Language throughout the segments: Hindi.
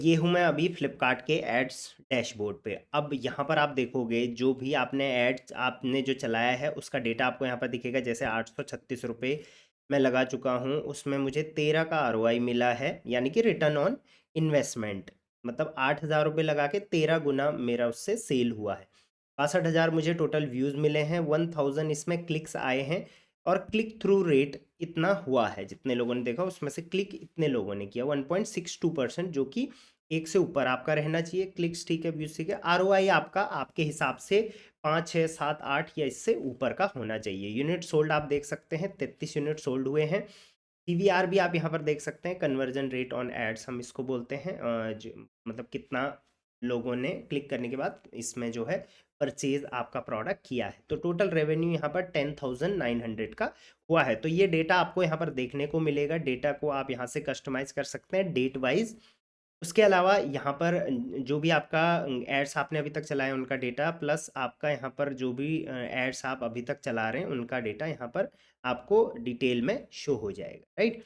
ये हूँ मैं अभी फ्लिपकार्ट के एड्स डैशबोर्ड पे। अब यहाँ पर आप देखोगे जो भी आपने एड्स आपने जो चलाया है उसका डेटा आपको यहाँ पर दिखेगा। जैसे 836 रुपये मैं लगा चुका हूँ, उसमें मुझे 13 का आरओआई मिला है, यानी कि रिटर्न ऑन इन्वेस्टमेंट। मतलब 8,000 रुपये लगा के 13 गुना मेरा उससे सेल हुआ है। 62,000 मुझे टोटल व्यूज़ मिले हैं, 1000 इसमें क्लिक्स आए हैं और क्लिक थ्रू रेट इतना हुआ है। जितने लोगों ने देखा उसमें से क्लिक इतने लोगों ने किया 1.62%, जो कि एक से ऊपर आपका रहना चाहिए। क्लिक्स ठीक है, व्यूज ठीक है, आरओआई आपका आपके हिसाब से 5, 6, 7, 8 या इससे ऊपर का होना चाहिए। यूनिट सोल्ड आप देख सकते हैं, 33 यूनिट सोल्ड हुए हैं। सीवीआर भी आप यहाँ पर देख सकते हैं, कन्वर्जन रेट ऑन एड्स हम इसको बोलते हैं। मतलब कितना लोगों ने क्लिक करने के बाद इसमें जो है परचेज आपका प्रोडक्ट किया है। तो टोटल रेवेन्यू यहाँ पर 10,900 का हुआ है। तो ये डेटा आपको यहाँ पर देखने को मिलेगा। डेटा को आप यहाँ से कस्टमाइज कर सकते हैं डेट वाइज। उसके अलावा यहाँ पर जो भी आपका एड्स आपने अभी तक चलाए उनका डेटा, प्लस आपका यहाँ पर जो भी एड्स आप अभी तक चला रहे हैं उनका डेटा यहाँ पर आपको डिटेल में शो हो जाएगा, राइट।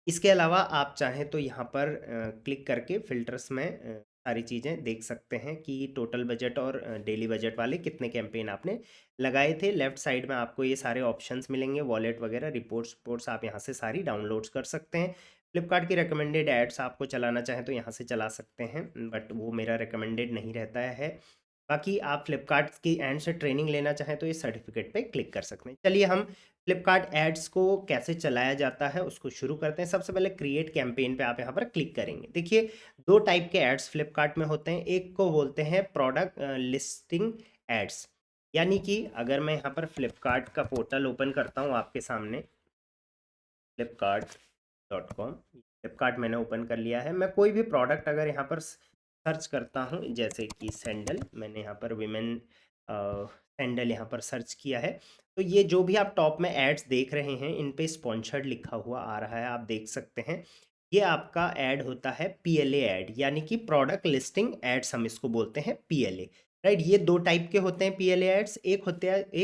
इसके अलावा आप चाहें तो यहाँ पर क्लिक करके फ़िल्टर्स में सारी चीज़ें देख सकते हैं कि टोटल बजट और डेली बजट वाले कितने कैंपेन आपने लगाए थे। लेफ्ट साइड में आपको ये सारे ऑप्शंस मिलेंगे, वॉलेट वगैरह, रिपोर्ट्स आप यहाँ से सारी डाउनलोड्स कर सकते हैं। फ्लिपकार्ट की रिकमेंडेड एड्स आपको चलाना चाहें तो यहाँ से चला सकते हैं, बट वो मेरा रिकमेंडेड नहीं रहता है। बाकी आप फ्लिपकार्ट की एंड से ट्रेनिंग लेना चाहें तो ये सर्टिफिकेट पे क्लिक कर सकते हैं। चलिए हम फ्लिपकार्ट एड्स को कैसे चलाया जाता है उसको शुरू करते हैं। सबसे पहले क्रिएट कैंपेन पे आप यहाँ पर क्लिक करेंगे। देखिए, दो टाइप के एड्स फ्लिपकार्ट में होते हैं। एक को बोलते हैं प्रोडक्ट लिस्टिंग एड्स, यानी कि अगर मैं यहाँ पर फ्लिपकार्ट का पोर्टल ओपन करता हूँ आपके सामने, flipkart.com, फ्लिपकार्ट मैंने ओपन कर लिया है। मैं कोई भी प्रोडक्ट अगर यहाँ पर सर्च करता हूँ, जैसे कि सैंडल, मैंने यहाँ पर विमेन सैंडल यहाँ पर सर्च किया है, तो ये जो भी आप टॉप में एड्स देख रहे हैं इन पे स्पॉन्सर्ड लिखा हुआ आ रहा है, आप देख सकते हैं। ये आपका ऐड होता है पीएलए ऐड, यानी कि प्रोडक्ट लिस्टिंग एड्स हम इसको बोलते हैं, पीएलए, राइट। ये दो टाइप के होते हैं पीएलए एड्स। एक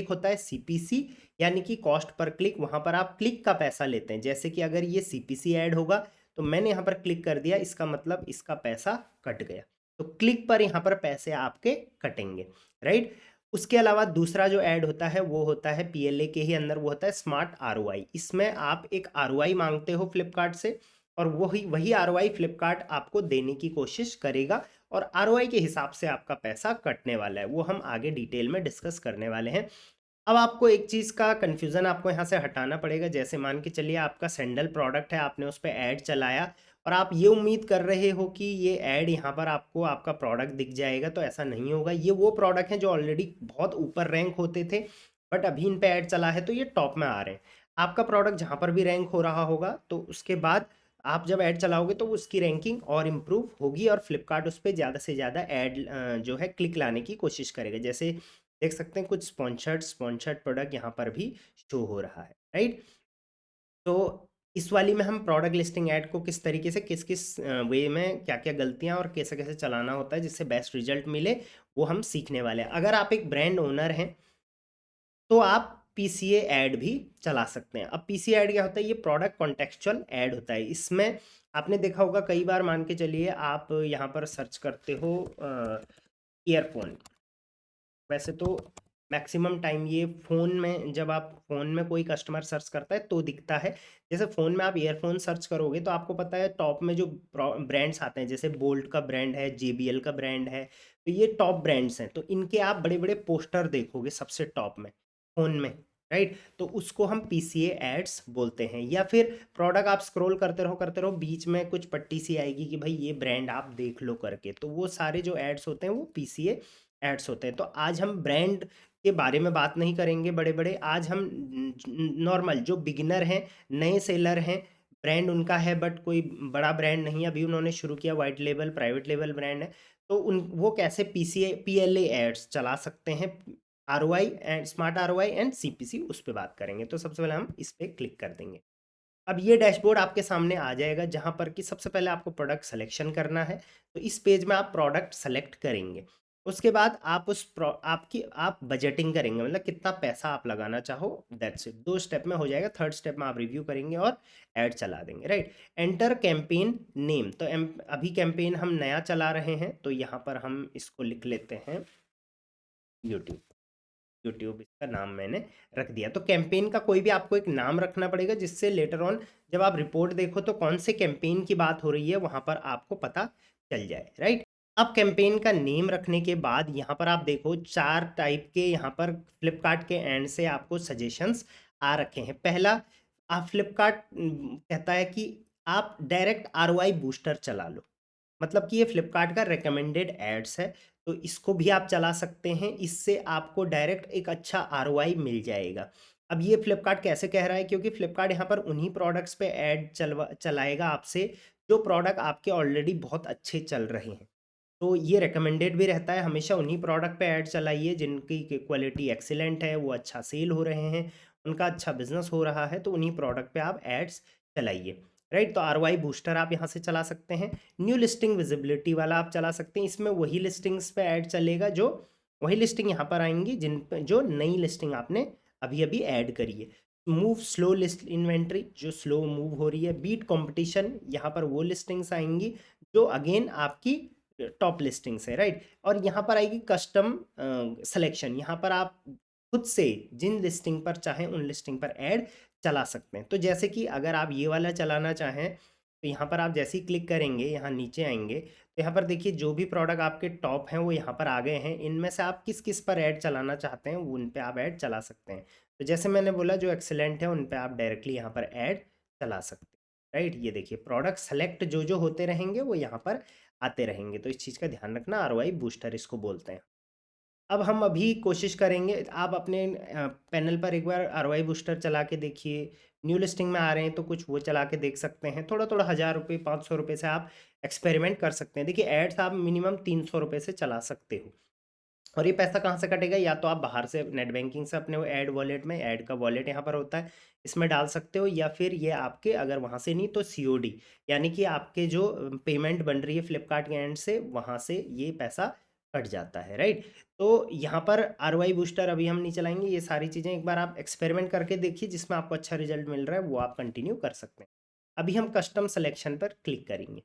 होता है सीपीसी, यानी कि कॉस्ट पर क्लिक। वहाँ पर आप क्लिक का पैसा लेते हैं। जैसे कि अगर ये सीपीसी ऐड होगा तो मैंने यहाँ पर क्लिक कर दिया, इसका मतलब इसका पैसा कट गया, तो क्लिक पर यहाँ पर पैसे आपके कटेंगे, राइट। उसके अलावा दूसरा जो ऐड होता है वो होता है पीएलए के ही अंदर, वो होता है स्मार्ट आरओआई। इसमें आप एक आरओआई मांगते हो फ्लिपकार्ट से, और वही वही आरओआई फ्लिपकार्ट आपको देने की कोशिश करेगा, और आरओआई के हिसाब से आपका पैसा कटने वाला है। वो हम आगे डिटेल में डिस्कस करने वाले हैं। अब आपको एक चीज़ का कन्फ्यूज़न आपको यहाँ से हटाना पड़ेगा। जैसे मान के चलिए आपका सैंडल प्रोडक्ट है, आपने उस पे ऐड चलाया और आप ये उम्मीद कर रहे हो कि ये ऐड यहाँ पर आपको आपका प्रोडक्ट दिख जाएगा, तो ऐसा नहीं होगा। ये वो प्रोडक्ट हैं जो ऑलरेडी बहुत ऊपर रैंक होते थे, बट अभी इन पे ऐड चला है तो ये टॉप में आ रहे हैं। आपका प्रोडक्ट जहाँ पर भी रैंक हो रहा होगा तो उसके बाद आप जब ऐड चलाओगे तो उसकी रैंकिंग और इम्प्रूव होगी, और फ्लिपकार्ट उस पर ज़्यादा से ज़्यादा ऐड जो है क्लिक लाने की कोशिश करेगा। जैसे देख सकते हैं कुछ स्पॉन्सर्ड प्रोडक्ट यहाँ पर भी शो हो रहा है, राइट। तो इस वाली में हम प्रोडक्ट लिस्टिंग ऐड को किस तरीके से किस किस वे में क्या क्या गलतियाँ और कैसे कैसे चलाना होता है जिससे बेस्ट रिजल्ट मिले, वो हम सीखने वाले हैं। अगर आप एक ब्रांड ओनर हैं तो आप पीसीए ऐड भी चला सकते हैं। अब पीसीए ऐड क्या होता है? ये प्रोडक्ट कॉन्टेक्चुअल ऐड होता है। इसमें आपने देखा होगा कई बार, मान के चलिए आप यहाँ पर सर्च करते हो ईयरफोन। वैसे तो मैक्सिमम टाइम ये फ़ोन में, जब आप फ़ोन में कोई कस्टमर सर्च करता है तो दिखता है। जैसे फ़ोन में आप ईयरफोन सर्च करोगे तो आपको पता है टॉप में जो ब्रांड्स आते हैं, जैसे बोल्ट का ब्रांड है, जेबीएल का ब्रांड है, तो ये टॉप ब्रांड्स हैं। तो इनके आप बड़े बड़े पोस्टर देखोगे सबसे टॉप में फ़ोन में, राइट। तो उसको हम पीसीए एड्स बोलते हैं। या फिर प्रोडक्ट आप स्क्रॉल करते रहो, बीच में कुछ पट्टी सी आएगी कि भाई ये ब्रांड आप देख लो करके, तो वो सारे जो एड्स होते हैं वो पीसीए एड्स होते हैं। तो आज हम ब्रांड के बारे में बात नहीं करेंगे बड़े बड़े, आज हम नॉर्मल जो बिगिनर हैं, नए सेलर हैं, ब्रांड उनका है बट कोई बड़ा ब्रांड नहीं है, अभी उन्होंने शुरू किया, white level private level brand है, तो उन वो कैसे पीसीए पीएलए एड्स चला सकते हैं, ROI and smart ROI and CPC, उस पर बात करेंगे। तो सबसे पहले हम इस पर क्लिक कर देंगे। अब ये डैशबोर्ड आपके सामने आ जाएगा जहाँ पर कि सबसे पहले आपको प्रोडक्ट सिलेक्शन करना है। तो इस पेज में आप प्रोडक्ट सेलेक्ट करेंगे। उसके बाद आप आपकी आप बजटिंग करेंगे, मतलब कितना पैसा आप लगाना चाहो, दैट्स इट। 2 स्टेप में हो जाएगा, थर्ड स्टेप में आप रिव्यू करेंगे और ऐड चला देंगे, राइट। एंटर कैंपेन नेम, तो अभी कैंपेन हम नया चला रहे हैं, तो यहाँ पर हम इसको लिख लेते हैं यूट्यूब। यूट्यूब इसका नाम मैंने रख दिया। तो कैंपेन का कोई भी आपको एक नाम रखना पड़ेगा, जिससे लेटर ऑन जब आप रिपोर्ट देखो तो कौन से कैंपेन की बात हो रही है वहाँ पर आपको पता चल जाए, राइट। अब कैंपेन का नेम रखने के बाद यहाँ पर आप देखो 4 टाइप के यहाँ पर फ्लिपकार्ट के एंड से आपको सजेशंस आ रखे हैं। पहला, आप फ्लिपकार्ट कहता है कि आप डायरेक्ट आरओआई बूस्टर चला लो, मतलब कि ये फ्लिपकार्ट का रिकमेंडेड एड्स है, तो इसको भी आप चला सकते हैं। इससे आपको डायरेक्ट एक अच्छा आरओआई मिल जाएगा। अब ये फ्लिपकार्ट कैसे कह रहा है, क्योंकि फ्लिपकार्ट यहाँ पर उन्हीं प्रोडक्ट्स पे ऐड चलाएगा आपसे जो प्रोडक्ट आपके ऑलरेडी बहुत अच्छे चल रहे हैं। तो ये रिकमेंडेड भी रहता है, हमेशा उन्हीं प्रोडक्ट पे ऐड चलाइए जिनकी क्वालिटी एक्सीलेंट है, वो अच्छा सेल हो रहे हैं, उनका अच्छा बिजनेस हो रहा है, तो उन्हीं प्रोडक्ट पे आप एड्स चलाइए, राइट। तो आरओआई बूस्टर आप यहाँ से चला सकते हैं। न्यू लिस्टिंग विजिबिलिटी वाला आप चला सकते हैं, इसमें वही लिस्टिंग्स पे ऐड चलेगा, जो वही लिस्टिंग यहाँ पर आएंगी जिन पे जो नई लिस्टिंग आपने अभी अभी ऐड करी है। मूव स्लो लिस्ट इन्वेंट्री, जो स्लो मूव हो रही है। बीट कंपटीशन, यहाँ पर वो लिस्टिंग्स आएंगी जो अगेन आपकी टॉप लिस्टिंग्स है, राइट। और यहाँ पर आएगी कस्टम सिलेक्शन, यहाँ पर आप खुद से जिन लिस्टिंग पर चाहें उन लिस्टिंग पर ऐड चला सकते हैं। तो जैसे कि अगर आप ये वाला चलाना चाहें, तो यहाँ पर आप जैसे ही क्लिक करेंगे, यहाँ नीचे आएंगे, तो यहाँ पर देखिए जो भी प्रोडक्ट आपके टॉप हैं वो यहाँ पर आ गए हैं। इनमें से आप किस किस पर ऐड चलाना चाहते हैं उन पे आप ऐड चला सकते हैं। तो जैसे मैंने बोला जो एक्सेलेंट है उन पे आप डायरेक्टली यहाँ पर ऐड चला सकते हैं, राइट। ये देखिए प्रोडक्ट सेलेक्ट जो होते रहेंगे वो यहाँ पर आते रहेंगे। तो इस चीज़ का ध्यान रखना, आरओआई बूस्टर इसको बोलते हैं। अब हम अभी कोशिश करेंगे, आप अपने पैनल पर एक बार आरओआई बूस्टर चला के देखिए। न्यू लिस्टिंग में आ रहे हैं तो कुछ वो चला के देख सकते हैं। थोड़ा थोड़ा 1000 रुपये 500 रुपये से आप एक्सपेरिमेंट कर सकते हैं। देखिए एड्स आप मिनिमम 300 रुपये से चला सकते हो। और ये पैसा कहाँ से कटेगा, या तो आप बाहर से नेट बैंकिंग से अपने वो ऐड वॉलेट में, ऐड का वॉलेट यहाँ पर होता है, इसमें डाल सकते हो, या फिर ये आपके अगर वहाँ से नहीं तो सीओडी, यानी कि आपके जो पेमेंट बन रही है फ्लिपकार्ट के एंड से वहाँ से ये पैसा कट जाता है, राइट। तो यहाँ पर आरओआई बूस्टर अभी हम नहीं चलाएंगे। ये सारी चीज़ें एक बार आप एक्सपेरिमेंट करके देखिए, जिसमें आपको अच्छा रिजल्ट मिल रहा है वो आप कंटिन्यू कर सकते हैं। अभी हम कस्टम सेलेक्शन पर क्लिक करेंगे।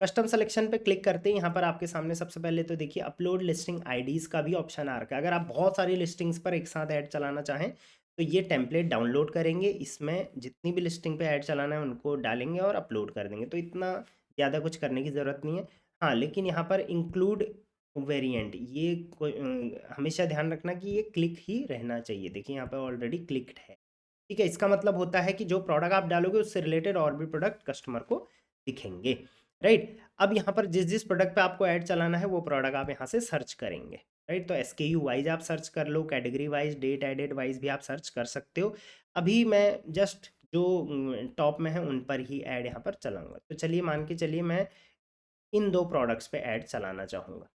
कस्टम सिलेक्शन पे क्लिक करते हैं, यहाँ पर आपके सामने सबसे पहले तो देखिए अपलोड लिस्टिंग आईडीज़ का भी ऑप्शन आ रखा है। अगर आप बहुत सारी लिस्टिंग्स पर एक साथ ऐड चलाना चाहें तो ये टेम्पलेट डाउनलोड करेंगे, इसमें जितनी भी लिस्टिंग पे ऐड चलाना है उनको डालेंगे और अपलोड कर देंगे। तो इतना ज़्यादा कुछ करने की ज़रूरत नहीं है। हाँ, लेकिन यहाँ पर इंक्लूड वेरिएंट ये हमेशा ध्यान रखना कि ये क्लिक ही रहना चाहिए। देखिए यहाँ पर ऑलरेडी क्लिक्ड है, ठीक है। इसका मतलब होता है कि जो प्रोडक्ट आप डालोगे उससे रिलेटेड और भी प्रोडक्ट कस्टमर को दिखेंगे, राइट। अब यहाँ पर जिस जिस प्रोडक्ट पे आपको ऐड चलाना है वो प्रोडक्ट आप यहाँ से सर्च करेंगे, राइट। तो एसकेयू वाइज आप सर्च कर लो, category wise, date added wise भी आप सर्च कर सकते हो। अभी मैं जस्ट जो टॉप में है उन पर ही ऐड यहाँ पर चलाऊंगा। तो चलिए मान के चलिए मैं इन 2 प्रोडक्ट्स पे ऐड चलाना चाहूँगा,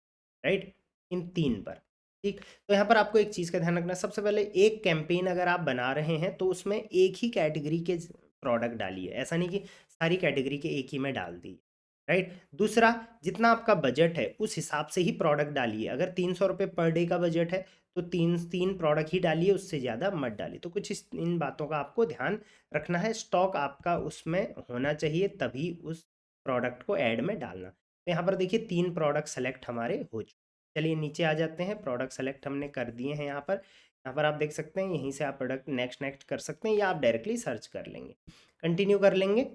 राइट, इन 3 पर, ठीक। तो यहाँ पर आपको एक चीज़ का ध्यान रखना है, सबसे पहले एक कैंपेन अगर आप बना रहे हैं तो उसमें एक ही कैटेगरी के प्रोडक्ट डालिए, ऐसा नहीं कि सारी कैटेगरी के एक ही में डाल दी, राइट। दूसरा, जितना आपका बजट है उस हिसाब से ही प्रोडक्ट डालिए। अगर 300 रुपये पर डे का बजट है तो तीन तीन प्रोडक्ट ही डालिए, उससे ज़्यादा मत डालिए। तो कुछ इन बातों का आपको ध्यान रखना है। स्टॉक आपका उसमें होना चाहिए, तभी उस प्रोडक्ट को ऐड में डालना। तो यहाँ पर देखिए 3 प्रोडक्ट सेलेक्ट हमारे हो चुके। चलिए नीचे आ जाते हैं, प्रोडक्ट सेलेक्ट हमने कर दिए हैं। यहाँ पर आप देख सकते हैं, यहीं से आप प्रोडक्ट नेक्स्ट नेक्स्ट कर सकते हैं, या आप डायरेक्टली सर्च कर लेंगे, कंटिन्यू कर लेंगे।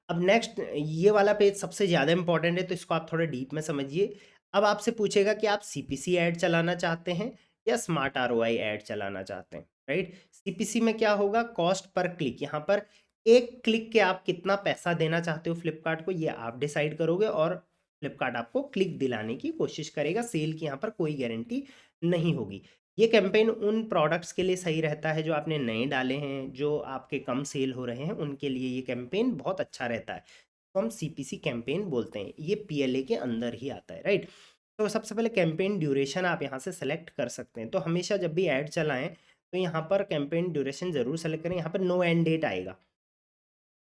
अब नेक्स्ट ये वाला पेज सबसे ज़्यादा इंपॉर्टेंट है, तो इसको आप थोड़ा डीप में समझिए। अब आपसे पूछेगा कि आप सीपीसी ऐड चलाना चाहते हैं या स्मार्ट आरओआई ऐड चलाना चाहते हैं, राइट। सीपीसी में क्या होगा, कॉस्ट पर क्लिक। यहाँ पर एक क्लिक के आप कितना पैसा देना चाहते हो फ्लिपकार्ट को, ये आप डिसाइड करोगे, और फ्लिपकार्ट आपको क्लिक दिलाने की कोशिश करेगा। सेल की यहाँ पर कोई गारंटी नहीं होगी। ये कैंपेन उन प्रोडक्ट्स के लिए सही रहता है जो आपने नए डाले हैं, जो आपके कम सेल हो रहे हैं, उनके लिए ये कैंपेन बहुत अच्छा रहता है। तो हम सीपीसी कैंपेन बोलते हैं, ये पीएलए के अंदर ही आता है, राइट। तो सबसे पहले कैंपेन ड्यूरेशन आप यहाँ से सेलेक्ट कर सकते हैं। तो हमेशा जब भी ऐड चलाएं तो यहाँ पर कैंपेन ड्यूरेशन ज़रूर सेलेक्ट करें। यहाँ पर नो एंड डेट आएगा,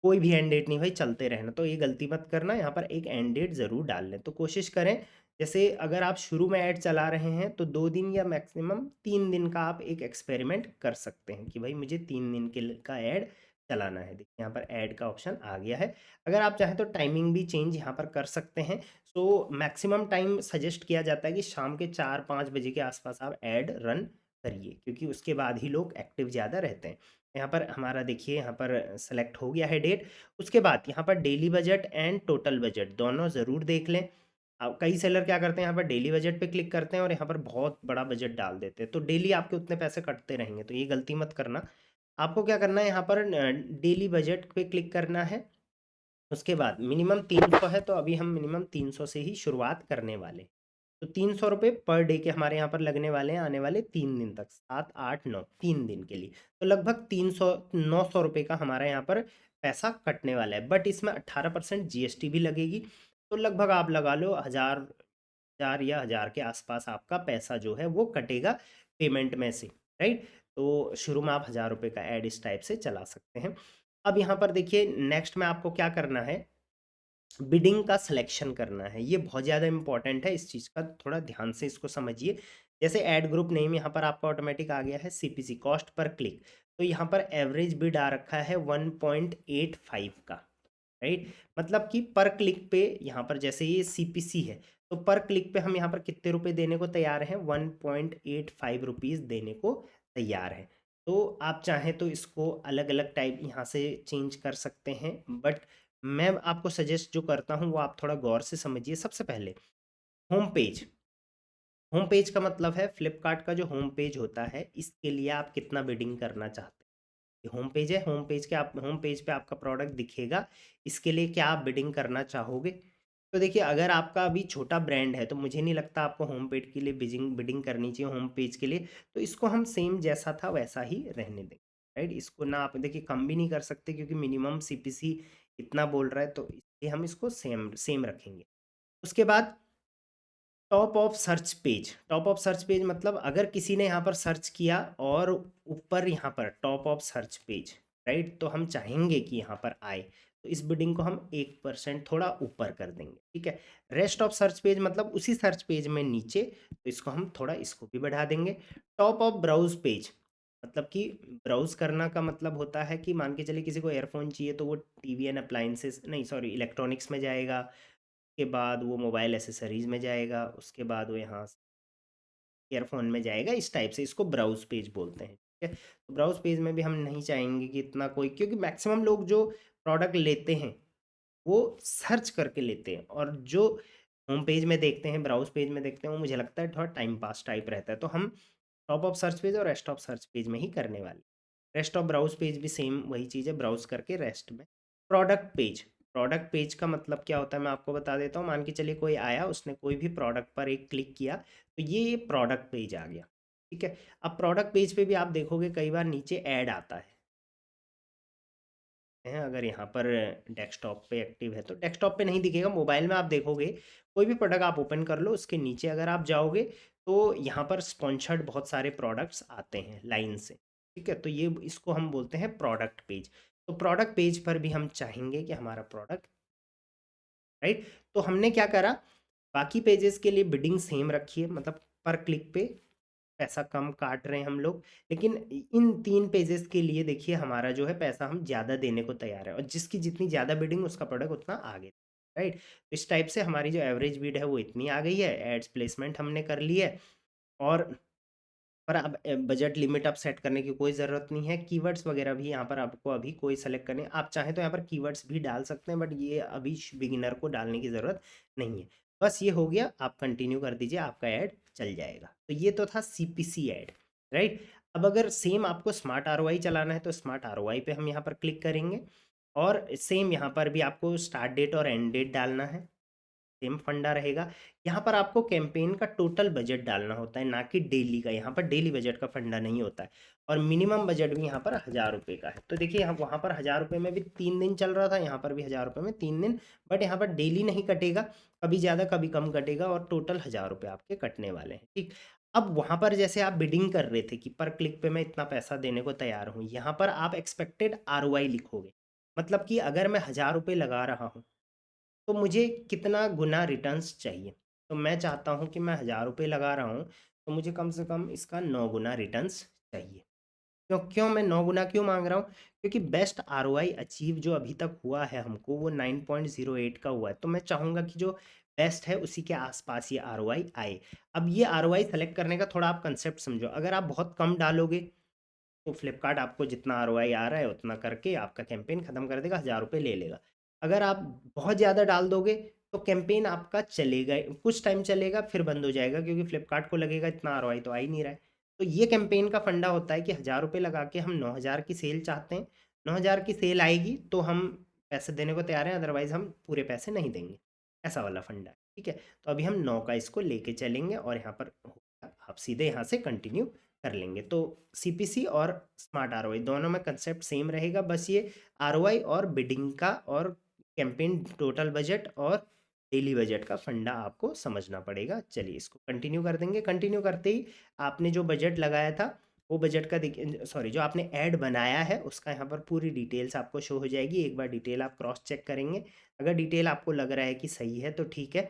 कोई भी एंड डेट नहीं भाई, चलते रहना। तो ये गलती मत करना, यहाँ पर एक एंड डेट ज़रूर डाल लें। तो कोशिश करें जैसे अगर आप शुरू में ऐड चला रहे हैं तो 2 दिन या मैक्सिमम 3 दिन का आप एक एक्सपेरिमेंट कर सकते हैं कि भाई मुझे 3 दिन का ऐड चलाना है। देखिए यहाँ पर ऐड का ऑप्शन आ गया है। अगर आप चाहें तो टाइमिंग भी चेंज यहाँ पर कर सकते हैं। सो मैक्सिमम टाइम सजेस्ट किया जाता है कि शाम के 4-5 बजे के आसपास आप ऐड रन करिए, क्योंकि उसके बाद ही लोग एक्टिव ज़्यादा रहते हैं। यहाँ पर हमारा देखिए यहाँ पर सेलेक्ट हो गया है डेट। उसके बाद यहाँ पर daily budget and total budget दोनों ज़रूर देख लें। अब कई सेलर क्या करते हैं, यहाँ पर डेली बजट पे क्लिक करते हैं और यहाँ पर बहुत बड़ा बजट डाल देते हैं, तो डेली आपके उतने पैसे कटते रहेंगे, तो ये गलती मत करना। आपको क्या करना है, यहाँ पर डेली बजट पे क्लिक करना है। उसके बाद मिनिमम 300 है, तो अभी हम मिनिमम 300 से ही शुरुआत करने वाले। तो 300 रुपये पर डे के हमारे यहाँ पर लगने वाले हैं आने वाले 3 दिन तक, 7, 8, 9 3 दिन के लिए। तो लगभग 900 रुपये का हमारा यहाँ पर पैसा कटने वाला है, बट इसमें 18% जीएसटी भी लगेगी। तो लगभग आप लगा लो 1000 या 1000 के आसपास आपका पैसा जो है वो कटेगा पेमेंट में से, राइट। तो शुरू में आप 1000 रुपये का ऐड इस टाइप से चला सकते हैं। अब यहाँ पर देखिए नेक्स्ट में आपको क्या करना है, बिडिंग का सिलेक्शन करना है। ये बहुत ज़्यादा इंपॉर्टेंट है, इस चीज़ का थोड़ा ध्यान से इसको समझिए। जैसे ऐड ग्रुप नेम यहाँ पर आपका ऑटोमेटिक आ गया है सीपीसी कॉस्ट पर क्लिक, तो यहाँ पर एवरेज बिड आ रखा है 1.85 का, राइट। मतलब कि पर क्लिक पे यहाँ पर जैसे ये सीपीसी है, तो पर क्लिक पे हम यहाँ पर कितने रुपए देने को तैयार हैं, 1.85 रुपीज़ देने को तैयार है। तो आप चाहें तो इसको अलग अलग टाइप यहाँ से चेंज कर सकते हैं, बट मैं आपको सजेस्ट जो करता हूँ वो आप थोड़ा गौर से समझिए। सबसे पहले होम पेज, होम पेज का मतलब है फ्लिपकार्ट का जो होम पेज होता है, इसके लिए आप कितना बिडिंग करना चाहते हैं। ये होम पेज है, होम पेज के आप होम पेज पे आपका प्रोडक्ट दिखेगा, इसके लिए क्या आप बिडिंग करना चाहोगे। तो देखिए अगर आपका अभी छोटा ब्रांड है तो मुझे नहीं लगता आपको होम पेज के लिए बिडिंग बिडिंग करनी चाहिए होम पेज के लिए। तो इसको हम सेम जैसा था वैसा ही रहने दें, राइट। इसको ना आप देखिए कम भी नहीं कर सकते क्योंकि मिनिमम सीपीसी इतना बोल रहा है, तो इसलिए हम इसको सेम सेम रखेंगे। उसके बाद top of search page, top of search page मतलब अगर किसी ने यहाँ पर सर्च किया और ऊपर यहाँ पर top of search page, right, तो हम चाहेंगे कि यहाँ पर आए, तो इस बिडिंग को हम 1% थोड़ा ऊपर कर देंगे, ठीक है। रेस्ट ऑफ सर्च पेज मतलब उसी सर्च पेज में नीचे, तो इसको हम थोड़ा इसको भी बढ़ा देंगे। टॉप ऑफ ब्राउज पेज मतलब कि ब्राउज करना का मतलब होता है कि मान के चलिए किसी को एयरफोन चाहिए तो वो टीवी एंड अप्लाइंसेस नहीं सॉरी इलेक्ट्रॉनिक्स में जाएगा, के बाद वो मोबाइल एसेसरीज़ में जाएगा, उसके बाद वो यहाँ ईयरफ़ोन में जाएगा, इस टाइप से इसको ब्राउज़ पेज बोलते हैं, ठीक है। तो ब्राउज़ पेज में भी हम नहीं चाहेंगे कि इतना कोई, क्योंकि मैक्सिमम लोग जो प्रोडक्ट लेते हैं, वो सर्च करके लेते हैं, और जो होम पेज में देखते हैं, ब्राउज़ पेज में देखते हैं, वो मुझे लगता है थोड़ा टाइम पास टाइप रहता है। तो हम टॉप ऑफ सर्च पेज और रेस्ट ऑफ सर्च पेज में ही करने वाले। रेस्ट ऑफ ब्राउज़ पेज भी सेम वही चीज़ है, ब्राउज़ करके रेस्ट में। प्रोडक्ट पेज, प्रोडक्ट पेज का मतलब क्या होता है मैं आपको बता देता हूँ। मान के चलिए कोई आया, उसने कोई भी प्रोडक्ट पर एक क्लिक किया, तो ये प्रोडक्ट पेज आ गया, ठीक है। अब प्रोडक्ट पेज पे भी आप देखोगे कई बार नीचे ऐड आता है, अगर यहाँ पर डेस्कटॉप पे एक्टिव है तो डेस्कटॉप पे नहीं दिखेगा, मोबाइल में आप देखोगे कोई भी प्रोडक्ट आप ओपन कर लो, उसके नीचे अगर आप जाओगे तो यहाँ पर स्पॉन्सर्ड बहुत सारे प्रोडक्ट्स आते हैं लाइन से, ठीक है। तो ये इसको हम बोलते हैं प्रोडक्ट पेज। तो प्रोडक्ट पेज पर भी हम चाहेंगे कि हमारा प्रोडक्ट, राइट। तो हमने क्या करा, बाकी पेजेस के लिए बिडिंग सेम रखी है, मतलब पर क्लिक पे पैसा कम काट रहे हैं हम लोग, लेकिन इन 3 पेजेस के लिए देखिए हमारा जो है पैसा हम ज़्यादा देने को तैयार है, और जिसकी जितनी ज़्यादा बिडिंग उसका प्रोडक्ट उतना आगे, राइट। तो इस टाइप से हमारी जो एवरेज बिड है वो इतनी आ गई है, एड्स प्लेसमेंट हमने कर ली है। और पर अब बजट लिमिट आप सेट करने की कोई ज़रूरत नहीं है। कीवर्ड्स वगैरह भी यहाँ पर आपको अभी कोई सेलेक्ट करने, आप चाहें तो यहाँ पर कीवर्ड्स भी डाल सकते हैं, बट ये अभी बिगिनर को डालने की ज़रूरत नहीं है। बस ये हो गया, आप कंटिन्यू कर दीजिए, आपका ऐड चल जाएगा। तो ये तो था सीपीसी ऐड, राइट। अब अगर सेम आपको स्मार्ट आरओआई चलाना है तो स्मार्ट आरओआई पे हम यहाँ पर क्लिक करेंगे, और सेम यहाँ पर भी आपको स्टार्ट डेट और एंड डेट डालना है, सेम फंडा रहेगा। यहाँ पर आपको कैंपेन का टोटल बजट डालना होता है, ना कि डेली का। यहाँ पर डेली बजट का फंडा नहीं होता है, और मिनिमम बजट भी यहाँ पर 1000 रुपये का है। तो देखिए यहाँ वहाँ पर 1000 रुपये में भी 3 दिन चल रहा था, यहाँ पर भी 1000 रुपये में 3 दिन, बट यहाँ पर डेली नहीं कटेगा, कभी ज़्यादा कभी कम कटेगा, और टोटल 1000 रुपये आपके कटने वाले हैं, ठीक। अब वहाँ पर जैसे आप बिडिंग कर रहे थे कि पर क्लिक पे मैं इतना पैसा देने को तैयार हूँ, यहाँ पर आप एक्सपेक्टेड आरओआई लिखोगे। मतलब कि अगर मैं 1000 रुपये लगा रहा हूँ तो मुझे कितना गुना रिटर्न्स चाहिए। तो मैं चाहता हूँ कि मैं 1000 रुपये लगा रहा हूँ, तो मुझे कम से कम इसका 9 गुना रिटर्न्स चाहिए। क्यों क्यों मैं 9 गुना क्यों मांग रहा हूँ? क्योंकि बेस्ट आरओआई अचीव जो अभी तक हुआ है हमको, वो 9.08 का हुआ है। तो मैं चाहूँगा कि जो बेस्ट है उसी के आसपास ये आरओआई आए। अब ये आरओआई सेलेक्ट करने का थोड़ा आप कंसेप्ट समझो। अगर आप बहुत कम डालोगे तो फ्लिपकार्ट आपको जितना आरओआई आ रहा है उतना करके आपका कैंपेन ख़त्म कर देगा, 1000 रुपये ले लेगा। अगर आप बहुत ज़्यादा डाल दोगे तो कैंपेन आपका चलेगा, कुछ टाइम चलेगा, फिर बंद हो जाएगा, क्योंकि फ्लिपकार्ट को लगेगा इतना आरओआई तो आ ही नहीं रहा है। तो ये कैंपेन का फंडा होता है कि 1000 रुपये लगा के हम 9000 की सेल चाहते हैं। 9000 की सेल आएगी तो हम पैसे देने को तैयार हैं, अदरवाइज हम पूरे पैसे नहीं देंगे। ऐसा वाला फंडा है, ठीक है। तो अभी हम 9 का इसको लेके चलेंगे और यहाँ पर आप सीधे यहाँ से कंटिन्यू कर लेंगे। तो सीपीसी और स्मार्ट आरओआई दोनों में कंसेप्ट सेम रहेगा, बस ये आरओआई और बिडिंग का और कैंपेन टोटल बजट और डेली बजट का फंडा आपको समझना पड़ेगा। चलिए इसको कंटिन्यू कर देंगे। कंटिन्यू करते ही आपने जो बजट लगाया था वो बजट का देखिए, सॉरी, जो आपने ऐड बनाया है उसका यहाँ पर पूरी डिटेल्स आपको शो हो जाएगी। एक बार डिटेल आप क्रॉस चेक करेंगे, अगर डिटेल आपको लग रहा है कि सही है तो ठीक है,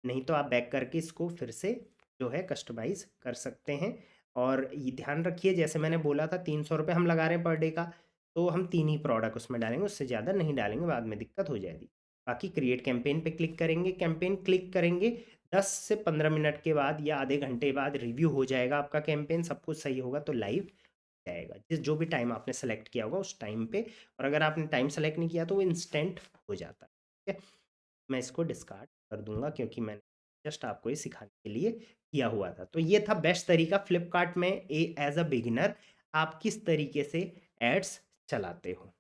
नहीं तो आप बैक करके इसको फिर से जो है कस्टमाइज़ कर सकते हैं। और ये ध्यान रखिए, जैसे मैंने बोला था 300 रुपये हम लगा रहे हैं पर डे का, तो हम 3 ही प्रोडक्ट उसमें डालेंगे, उससे ज़्यादा नहीं डालेंगे, बाद में दिक्कत हो जाएगी। बाकी क्रिएट कैंपेन पे क्लिक करेंगे, कैंपेन क्लिक करेंगे, 10 से 15 मिनट के बाद या आधे घंटे बाद रिव्यू हो जाएगा आपका कैंपेन, सब कुछ सही होगा तो लाइव जाएगा, जिस जो भी टाइम आपने सेलेक्ट किया होगा उस टाइम पे। और अगर आपने टाइम सेलेक्ट नहीं किया तो वो इंस्टेंट हो जाता है, ठीक है। मैं इसको डिस्कार्ड कर दूंगा क्योंकि मैंने जस्ट आपको ये सिखाने के लिए किया हुआ था। तो ये था बेस्ट तरीका फ्लिपकार्ट में एज अ बिगिनर आप किस तरीके से एड्स चलाते हो।